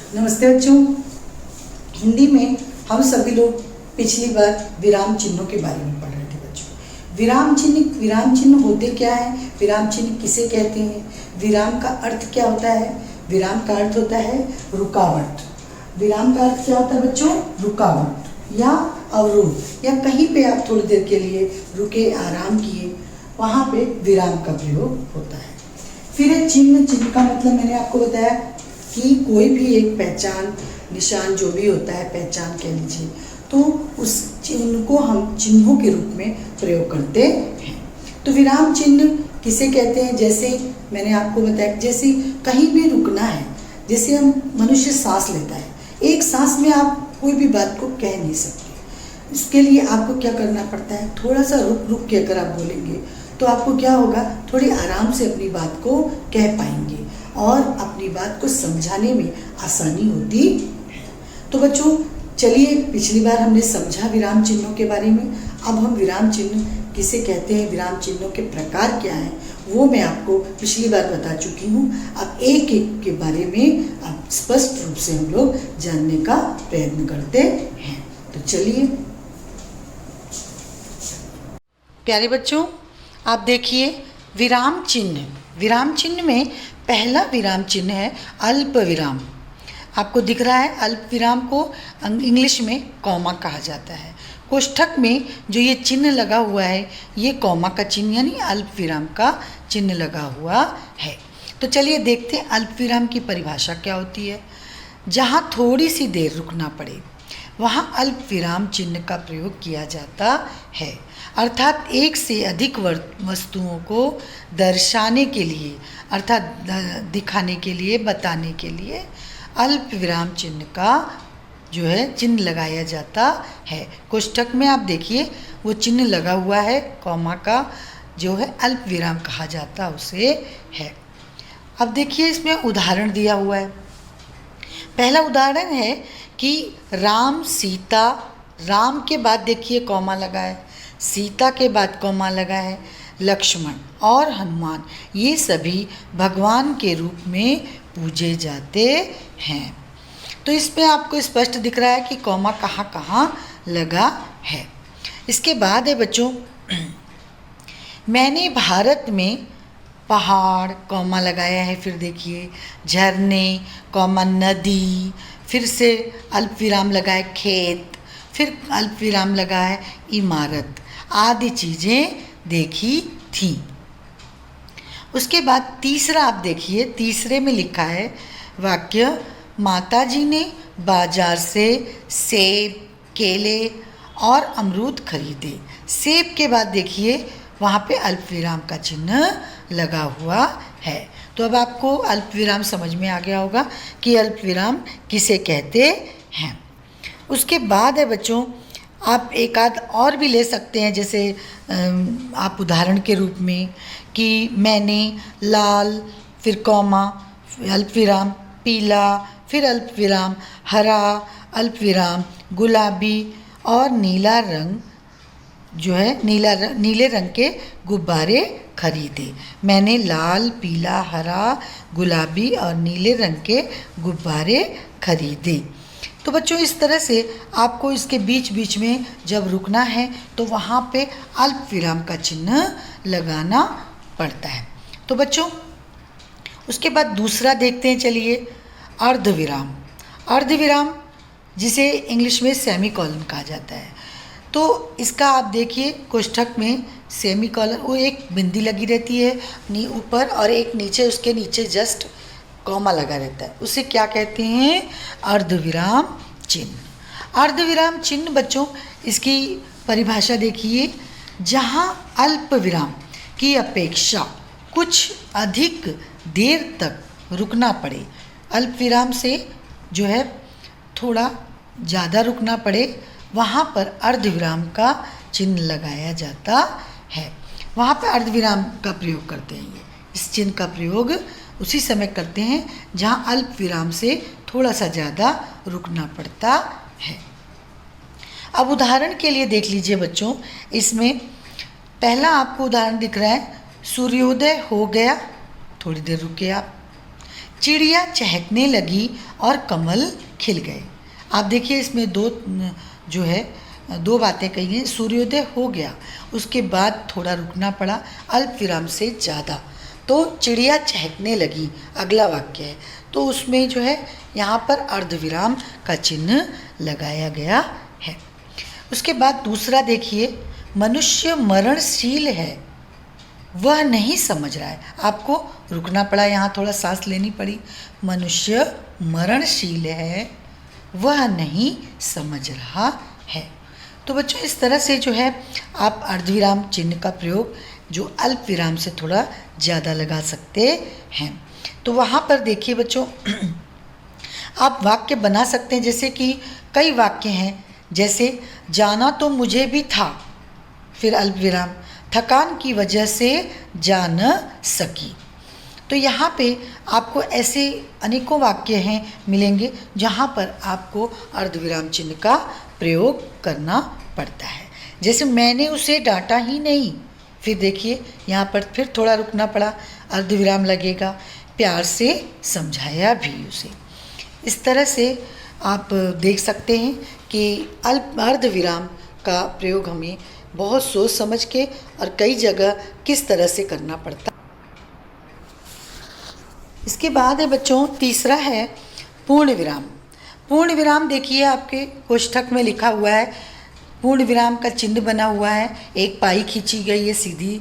नमस्ते बच्चों। हिंदी में हम सभी लोग पिछली बार विराम चिन्हों के बारे में पढ़ रहे थे बच्चों। विराम चिन्ह होते क्या है, विराम चिन्ह किसे कहते हैं, विराम का अर्थ क्या होता है। विराम का अर्थ होता है रुकावट। विराम का अर्थ क्या होता है बच्चों, रुकावट या अवरोध, या कहीं पे आप थोड़ी देर के लिए रुके, आराम किए, वहाँ पे विराम का प्रयोग होता है। फिर एक चिन्ह का मतलब मैंने आपको बताया कि कोई भी एक पहचान, निशान जो भी होता है, पहचान कह लीजिए, तो उस चिन्ह को हम चिन्हों के रूप में प्रयोग करते हैं। तो विराम चिन्ह किसे कहते हैं, जैसे मैंने आपको बताया, जैसे कहीं भी रुकना है, जैसे हम मनुष्य सांस लेता है, एक सांस में आप कोई भी बात को कह नहीं सकते। इसके लिए आपको क्या करना पड़ता है, थोड़ा सा रुक के अगर आप बोलेंगे तो आपको क्या होगा, थोड़ी आराम से अपनी बात को कह पाएंगे और अपनी बात को समझाने में आसानी होती है। तो बच्चों चलिए, पिछली बार हमने समझा विराम चिन्हों के बारे में। अब हम विराम चिन्ह किसे कहते हैं, विराम चिन्हों के प्रकार क्या हैं, वो मैं आपको पिछली बार बता चुकी हूँ। अब एक एक के बारे में अब स्पष्ट रूप से हम लोग जानने का प्रयत्न करते हैं। तो चलिए प्यारे बच्चों, आप देखिए विराम चिन्ह। विराम चिन्ह में पहला विराम चिन्ह है अल्प विराम। आपको दिख रहा है, अल्प विराम को इंग्लिश में कॉमा कहा जाता है। कोष्ठक में जो ये चिन्ह लगा हुआ है, ये कॉमा का चिन्ह यानी अल्प विराम का चिन्ह लगा हुआ है। तो चलिए देखते हैं अल्प विराम की परिभाषा क्या होती है। जहाँ थोड़ी सी देर रुकना पड़े वहाँ अल्प विराम चिन्ह का प्रयोग किया जाता है, अर्थात एक से अधिक वस्तुओं को दर्शाने के लिए, अर्थात दिखाने के लिए, बताने के लिए अल्प विराम चिन्ह का जो है चिन्ह लगाया जाता है। कोष्ठक में आप देखिए वो चिन्ह लगा हुआ है, कॉमा का जो है अल्प विराम कहा जाता उसे है। अब देखिए इसमें उदाहरण दिया हुआ है। पहला उदाहरण है कि राम सीता, राम के बाद देखिए कॉमा लगा है, सीता के बाद कॉमा लगा है, लक्ष्मण और हनुमान, ये सभी भगवान के रूप में पूजे जाते हैं। तो इसमें आपको स्पष्ट दिख रहा है कि कॉमा कहाँ कहाँ लगा है। इसके बाद है बच्चों, मैंने भारत में पहाड़, कॉमा लगाया है, फिर देखिए झरने, कॉमा नदी, फिर से अल्प विराम लगा है खेत, फिर अल्प विराम लगा है इमारत आदि चीज़ें देखी थी। उसके बाद तीसरा आप देखिए, तीसरे में लिखा है वाक्य, माताजी ने बाजार से सेब, केले और अमरूद खरीदे। सेब के बाद देखिए वहाँ पे अल्प विराम का चिन्ह लगा हुआ है। तो अब आपको अल्प विराम समझ में आ गया होगा कि अल्प विराम किसे कहते हैं। उसके बाद है बच्चों, आप एक आध और भी ले सकते हैं, जैसे आप उदाहरण के रूप में कि मैंने लाल, फिर कॉमा, अल्प विराम, पीला, फिर अल्प विराम, हरा, अल्प विराम, गुलाबी और नीला रंग जो है नीले रंग के गुब्बारे खरीदे। मैंने लाल, पीला, हरा, गुलाबी और नीले रंग के गुब्बारे खरीदे। तो बच्चों इस तरह से आपको इसके बीच बीच में जब रुकना है तो वहाँ पे अल्प विराम का चिन्ह लगाना पड़ता है। तो बच्चों उसके बाद दूसरा देखते हैं, चलिए अर्धविराम। अर्धविराम जिसे इंग्लिश में सेमीकोलन कहा जाता है। तो इसका आप देखिए कोष्ठक में सेमीकोलन, वो एक बिंदी लगी रहती है ऊपर और एक नीचे, उसके नीचे जस्ट कॉमा लगा रहता है, उसे क्या कहते हैं, अर्धविराम चिन्ह। अर्धविराम चिन्ह बच्चों इसकी परिभाषा देखिए, जहाँ अल्प विराम की अपेक्षा कुछ अधिक देर तक रुकना पड़े, अल्प विराम से जो है थोड़ा ज़्यादा रुकना पड़े, वहाँ पर अर्धविराम का चिन्ह लगाया जाता है। वहाँ पर अर्धविराम का प्रयोग करते हैं। ये इस चिन्ह का प्रयोग उसी समय करते हैं जहाँ अल्प विराम से थोड़ा सा ज़्यादा रुकना पड़ता है। अब उदाहरण के लिए देख लीजिए बच्चों, इसमें पहला आपको उदाहरण दिख रहा है, सूर्योदय हो गया, थोड़ी देर रुके आप, चिड़िया चहकने लगी और कमल खिल गए। आप देखिए इसमें दो बातें कही हैं। सूर्योदय हो गया, उसके बाद थोड़ा रुकना पड़ा, अल्प विराम से ज़्यादा, तो चिड़िया चहकने लगी अगला वाक्य है, तो उसमें यहाँ पर अर्धविराम का चिन्ह लगाया गया है। उसके बाद दूसरा देखिए, मनुष्य मरणशील है, वह नहीं समझ रहा है। आपको रुकना पड़ा, यहाँ थोड़ा सांस लेनी पड़ी। मनुष्य मरणशील है, वह नहीं समझ रहा है। तो बच्चों इस तरह से आप अर्धविराम चिन्ह का प्रयोग जो अल्प विराम से थोड़ा ज़्यादा लगा सकते हैं। तो वहाँ पर देखिए बच्चों, आप वाक्य बना सकते हैं, जैसे कि कई वाक्य हैं, जैसे जाना तो मुझे भी था, फिर अल्प विराम, थकान की वजह से जा न सकी। तो यहाँ पे आपको ऐसे अनेकों वाक्य हैं मिलेंगे जहाँ पर आपको अर्धविराम चिन्ह का प्रयोग करना पड़ता है। जैसे मैंने उसे डांटा ही नहीं, फिर देखिए यहाँ पर फिर थोड़ा रुकना पड़ा, अर्धविराम लगेगा, प्यार से समझाया भी उसे। इस तरह से आप देख सकते हैं कि अर्धविराम का प्रयोग हमें बहुत सोच समझ के और कई जगह किस तरह से करना पड़ता। इसके बाद है बच्चों तीसरा है पूर्ण विराम। पूर्ण विराम देखिए आपके कोष्ठक में लिखा हुआ है, पूर्ण विराम का चिन्ह बना हुआ है, एक पाई खींची गई है सीधी,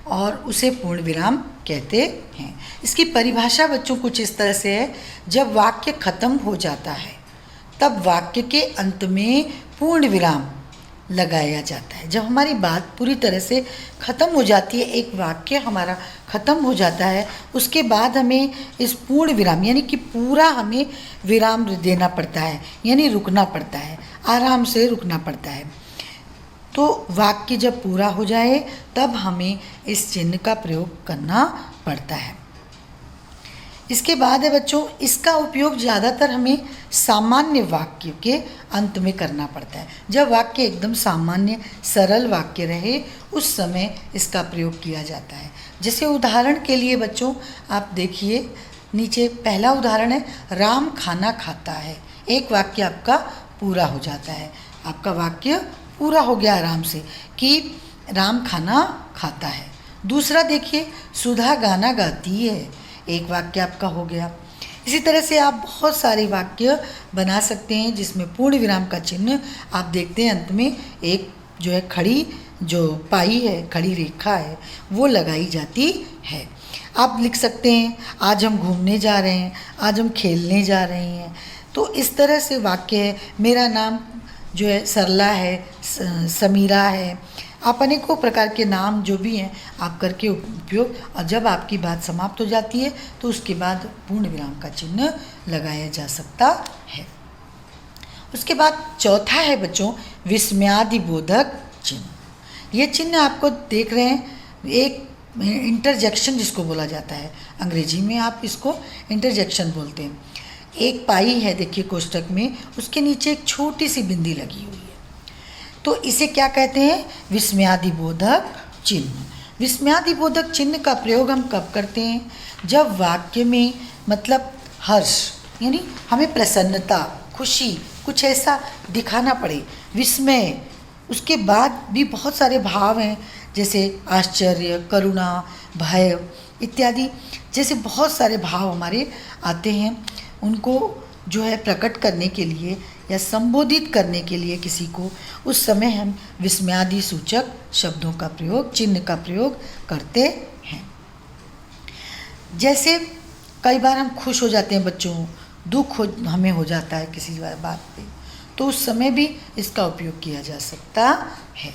और उसे पूर्ण विराम कहते हैं। इसकी परिभाषा बच्चों कुछ इस तरह से है, जब वाक्य खत्म हो जाता है तब वाक्य के अंत में पूर्ण विराम लगाया जाता है। जब हमारी बात पूरी तरह से ख़त्म हो जाती है, एक वाक्य हमारा ख़त्म हो जाता है, उसके बाद हमें इस पूर्ण विराम यानी कि पूरा हमें विराम देना पड़ता है, यानी रुकना पड़ता है, आराम से रुकना पड़ता है। तो वाक्य जब पूरा हो जाए तब हमें इस चिन्ह का प्रयोग करना पड़ता है। इसके बाद है बच्चों, इसका उपयोग ज़्यादातर हमें सामान्य वाक्य के अंत में करना पड़ता है। जब वाक्य एकदम सामान्य सरल वाक्य रहे उस समय इसका प्रयोग किया जाता है। जैसे उदाहरण के लिए बच्चों आप देखिए नीचे, पहला उदाहरण है राम खाना खाता है। एक वाक्य आपका पूरा हो जाता है, आपका वाक्य पूरा हो गया आराम से कि राम खाना खाता है। दूसरा देखिए, सुधा गाना गाती है, एक वाक्य आपका हो गया। इसी तरह से आप बहुत सारे वाक्य बना सकते हैं जिसमें पूर्ण विराम का चिन्ह आप देखते हैं अंत में एक खड़ी पाई है, खड़ी रेखा है, वो लगाई जाती है। आप लिख सकते हैं आज हम घूमने जा रहे हैं, आज हम खेलने जा रहे हैं। तो इस तरह से वाक्य है, मेरा नाम सरला है, समीरा है। आप अनेकों प्रकार के नाम जो भी हैं आप करके उपयोग, और जब आपकी बात समाप्त हो जाती है तो उसके बाद पूर्ण विराम का चिन्ह लगाया जा सकता है। उसके बाद चौथा है बच्चों विस्मयादिबोधक चिन्ह। ये चिन्ह आपको देख रहे हैं, एक इंटरजेक्शन जिसको बोला जाता है, अंग्रेजी में आप इसको इंटरजेक्शन बोलते हैं। एक पाई है देखिए कोष्ठक में, उसके नीचे एक छोटी सी बिंदी लगी हुई है, तो इसे क्या कहते हैं? विस्मयादिबोधक चिन्ह। विस्मयादिबोधक चिन्ह का प्रयोग हम कब करते हैं? जब वाक्य में मतलब हर्ष यानी हमें प्रसन्नता, खुशी, कुछ ऐसा दिखाना पड़े, विस्मय, उसके बाद भी बहुत सारे भाव हैं जैसे आश्चर्य, करुणा, भय इत्यादि, जैसे बहुत सारे भाव हमारे आते हैं। उनको प्रकट करने के लिए या संबोधित करने के लिए किसी को, उस समय हम विस्मयादि सूचक शब्दों का प्रयोग, चिन्ह का प्रयोग करते हैं। जैसे कई बार हम खुश हो जाते हैं बच्चों, दुख हमें हो जाता है किसी बात पे, तो उस समय भी इसका उपयोग किया जा सकता है।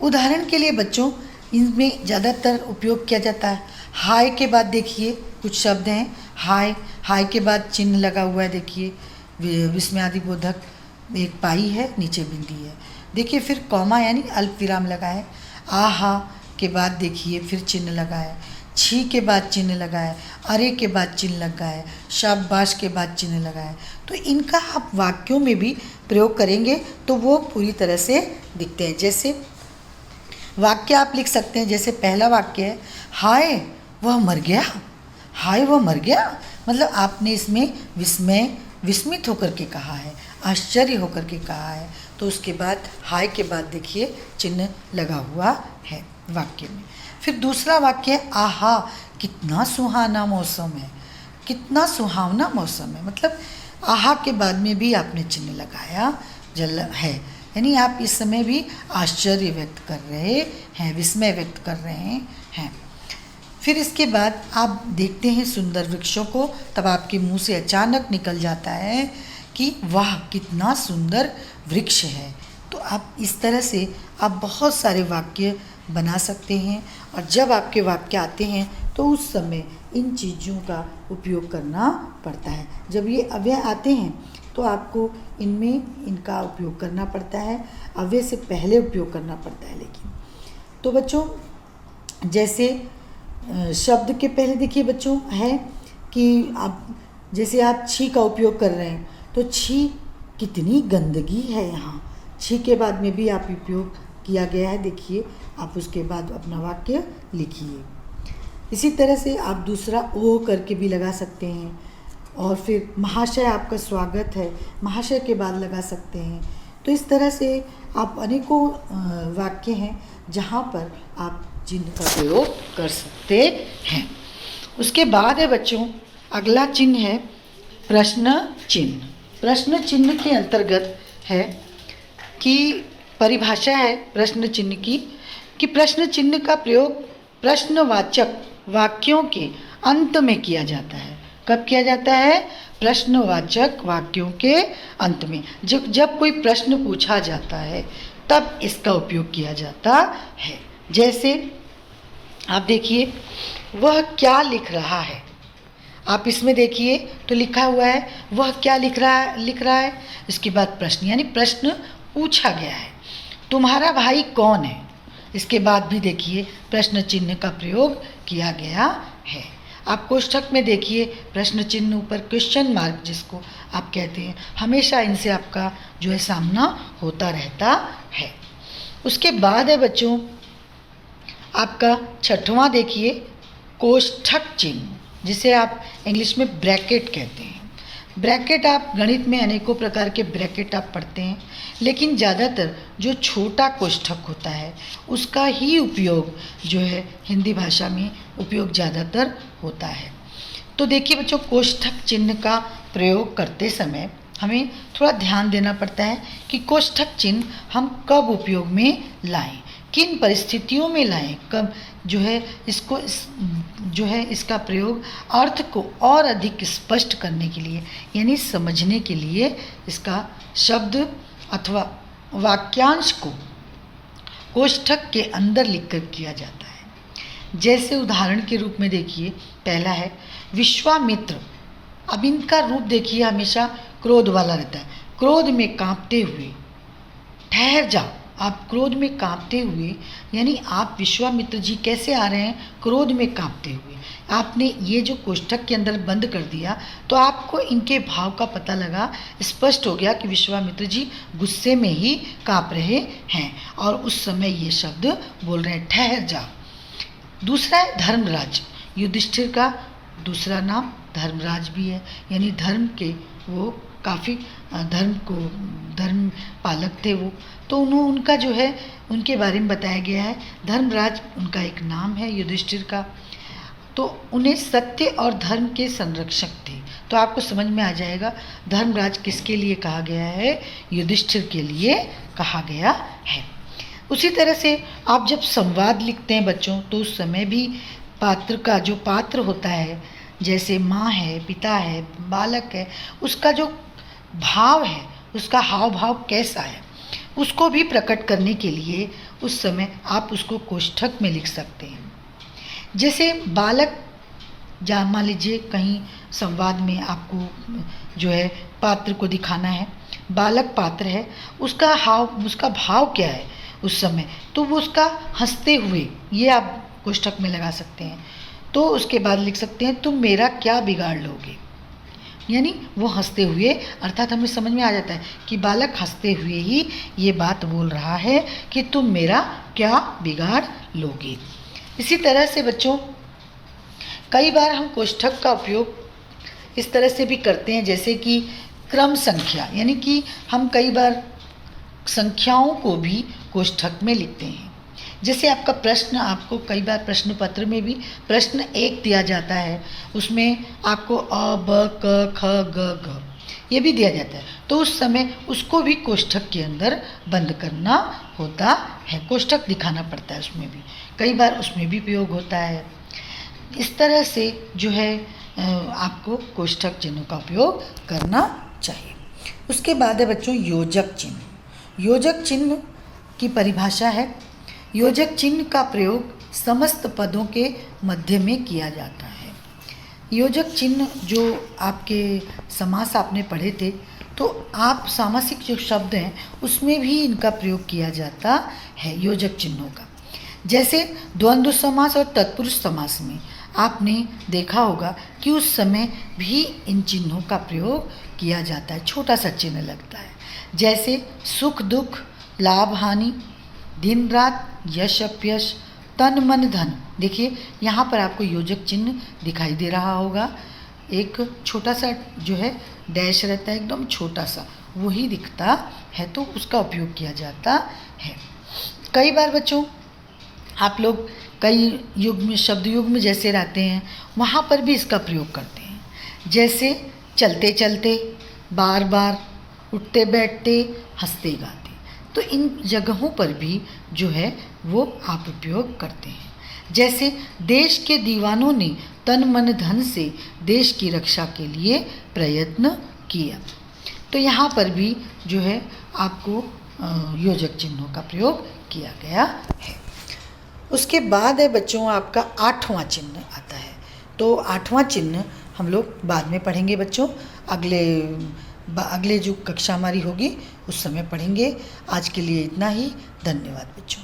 उदाहरण के लिए बच्चों इनमें ज़्यादातर उपयोग किया जाता है हाय के बाद, देखिए कुछ शब्द हैं हाय, हाय के बाद चिन्ह लगा हुआ है, देखिए विस्मयादिबोधक, एक पाई है, नीचे बिंदी है, देखिए फिर कॉमा यानी अल्प विराम लगा है। आहा के बाद देखिए फिर चिन्ह लगा है, छी के बाद चिन्ह लगा है, अरे के बाद चिन्ह लगा है, शाबाश के बाद चिन्ह लगा है। तो इनका आप वाक्यों में भी प्रयोग करेंगे तो वो पूरी तरह से दिखते हैं। जैसे वाक्य आप लिख सकते हैं, जैसे पहला वाक्य है हाय वह मर गया, हाय वह मर गया, मतलब आपने इसमें विस्मित होकर के कहा है, आश्चर्य होकर के कहा है। तो उसके बाद हाय के बाद देखिए चिन्ह लगा हुआ है वाक्य में। फिर दूसरा वाक्य है आहा कितना सुहाना मौसम है, कितना सुहावना मौसम है। मतलब आहा के बाद में भी आपने चिन्ह लगाया जल है, यानी आप इस समय भी आश्चर्य व्यक्त कर रहे हैं, विस्मय व्यक्त कर रहे हैं। फिर इसके बाद आप देखते हैं सुंदर वृक्षों को, तब आपके मुंह से अचानक निकल जाता है कि वाह कितना सुंदर वृक्ष है। तो आप इस तरह से आप बहुत सारे वाक्य बना सकते हैं, और जब आपके वाक्य आते हैं तो उस समय इन चीज़ों का उपयोग करना पड़ता है। जब ये अव्यय आते हैं तो आपको इनमें इनका उपयोग करना पड़ता है, अव्यय से पहले उपयोग करना पड़ता है। लेकिन तो बच्चों जैसे शब्द के पहले देखिए बच्चों है कि आप जैसे आप छी का उपयोग कर रहे हैं, तो छी कितनी गंदगी है, यहाँ छी के बाद में भी आप उपयोग किया गया है। देखिए आप उसके बाद अपना वाक्य लिखिए। इसी तरह से आप दूसरा ओ करके भी लगा सकते हैं, और फिर महाशय आपका स्वागत है, महाशय के बाद लगा सकते हैं। तो इस तरह से आप अनेकों वाक्य हैं जहाँ पर आप चिन्ह का प्रयोग कर सकते हैं। उसके बाद है बच्चों अगला चिन्ह है प्रश्न चिन्ह। प्रश्न चिन्ह के अंतर्गत है कि परिभाषा है प्रश्न चिन्ह की, कि प्रश्न चिन्ह का प्रयोग प्रश्नवाचक वाक्यों के अंत में किया जाता है। कब किया जाता है? प्रश्नवाचक वाक्यों के अंत में। जब कोई प्रश्न पूछा जाता है तब इसका उपयोग किया जाता है। जैसे आप देखिए वह क्या लिख रहा है, आप इसमें देखिए तो लिखा हुआ है वह क्या लिख रहा है। इसके बाद प्रश्न, यानी प्रश्न पूछा गया है। तुम्हारा भाई कौन है, इसके बाद भी देखिए प्रश्न चिन्ह का प्रयोग किया गया है। आप कोष्ठक में देखिए प्रश्न चिन्ह ऊपर क्वेश्चन मार्क जिसको आप कहते हैं, हमेशा इनसे आपका जो है सामना होता रहता है। उसके बाद है बच्चों आपका छठवां देखिए कोष्ठक चिन्ह, जिसे आप इंग्लिश में ब्रैकेट कहते हैं। ब्रैकेट आप गणित में अनेकों प्रकार के ब्रैकेट आप पढ़ते हैं, लेकिन ज़्यादातर जो छोटा कोष्ठक होता है उसका ही उपयोग जो है हिंदी भाषा में उपयोग ज़्यादातर होता है। तो देखिए बच्चों कोष्ठक चिन्ह का प्रयोग करते समय हमें थोड़ा ध्यान देना पड़ता है कि कोष्ठक चिन्ह हम कब उपयोग में लाएं, किन परिस्थितियों में लाएं, कब जो है इसको जो है इसका प्रयोग अर्थ को और अधिक स्पष्ट करने के लिए, यानी समझने के लिए इसका शब्द अथवा वाक्यांश को कोष्ठक के अंदर लिखकर किया जाता है। जैसे उदाहरण के रूप में देखिए पहला है विश्वामित्र। अब इनका रूप देखिए हमेशा क्रोध वाला रहता है। क्रोध में कांपते हुए, ठहर जाओ। आप क्रोध में कांपते हुए, यानी आप विश्वामित्र जी कैसे आ रहे हैं? क्रोध में कांपते हुए। आपने ये जो कोष्ठक के अंदर बंद कर दिया तो आपको इनके भाव का पता लगा, स्पष्ट हो गया कि विश्वामित्र जी गुस्से में ही कांप रहे हैं और उस समय ये शब्द बोल रहे हैं, ठहर जाओ। दूसरा है धर्मराज। युधिष्ठिर का दूसरा नाम धर्मराज भी है, यानी धर्म के वो काफ़ी धर्म पालक थे वो। तो उनका जो है उनके बारे में बताया गया है। धर्मराज उनका एक नाम है युधिष्ठिर का। तो उन्हें सत्य और धर्म के संरक्षक थे। तो आपको समझ में आ जाएगा धर्मराज किसके लिए कहा गया है? युधिष्ठिर के लिए कहा गया है। उसी तरह से आप जब संवाद लिखते हैं बच्चों तो उस समय भी पात्र का जो पात्र होता है, जैसे माँ है, पिता है, बालक है, उसका जो भाव है, उसका हाव भाव कैसा है, उसको भी प्रकट करने के लिए उस समय आप उसको कोष्ठक में लिख सकते हैं। जैसे बालक, मान लीजिए कहीं संवाद में आपको जो है पात्र को दिखाना है, बालक पात्र है, उसका भाव क्या है उस समय, तो वो उसका हंसते हुए, ये आप कोष्ठक में लगा सकते हैं। तो उसके बाद लिख सकते हैं तुम मेरा क्या बिगाड़ लोगे, यानी वो हंसते हुए, अर्थात हमें समझ में आ जाता है कि बालक हंसते हुए ही ये बात बोल रहा है कि तुम मेरा क्या बिगाड़ लोगे। इसी तरह से बच्चों कई बार हम कोष्ठक का उपयोग इस तरह से भी करते हैं, जैसे कि क्रम संख्या, यानी कि हम कई बार संख्याओं को भी कोष्ठक में लिखते हैं। जैसे आपका प्रश्न, आपको कई बार प्रश्न पत्र में भी प्रश्न 1 दिया जाता है, उसमें आपको अ ब क ख ग घ ये भी दिया जाता है, तो उस समय उसको भी कोष्ठक के अंदर बंद करना होता है, कोष्ठक दिखाना पड़ता है, उसमें भी कई बार उसमें भी प्रयोग होता है। इस तरह से जो है आपको कोष्ठक चिन्हों का उपयोग करना चाहिए। उसके बाद है बच्चों योजक चिन्ह। योजक चिन्ह की परिभाषा है, योजक चिन्ह का प्रयोग समस्त पदों के मध्य में किया जाता है। योजक चिन्ह जो आपके समास आपने पढ़े थे, तो आप सामासिक जो शब्द हैं उसमें भी इनका प्रयोग किया जाता है योजक चिन्हों का। जैसे द्वंद्व समास और तत्पुरुष समास में आपने देखा होगा कि उस समय भी इन चिन्हों का प्रयोग किया जाता है, छोटा सा चिन्ह लगता है। जैसे सुख दुख, लाभ हानि, दिन रात, यश अपयश, तन मन धन। देखिए यहाँ पर आपको योजक चिन्ह दिखाई दे रहा होगा, एक छोटा सा जो है डैश रहता है, एकदम छोटा सा, वही दिखता है, तो उसका उपयोग किया जाता है। कई बार बच्चों आप लोग कई युग में, शब्द युग में जैसे रहते हैं, वहाँ पर भी इसका प्रयोग करते हैं। जैसे चलते चलते, बार बार, उठते बैठते, हंसते गाते, तो इन जगहों पर भी जो है वो आप उपयोग करते हैं। जैसे देश के दीवानों ने तन मन धन से देश की रक्षा के लिए प्रयत्न किया, तो यहाँ पर भी जो है आपको योजक चिन्हों का प्रयोग किया गया है। उसके बाद है बच्चों आपका 8वां चिन्ह आता है, तो 8वां चिन्ह हम लोग बाद में पढ़ेंगे बच्चों, अगले जो कक्षा हमारी होगी उस समय पढ़ेंगे। आज के लिए इतना ही, धन्यवाद बच्चों।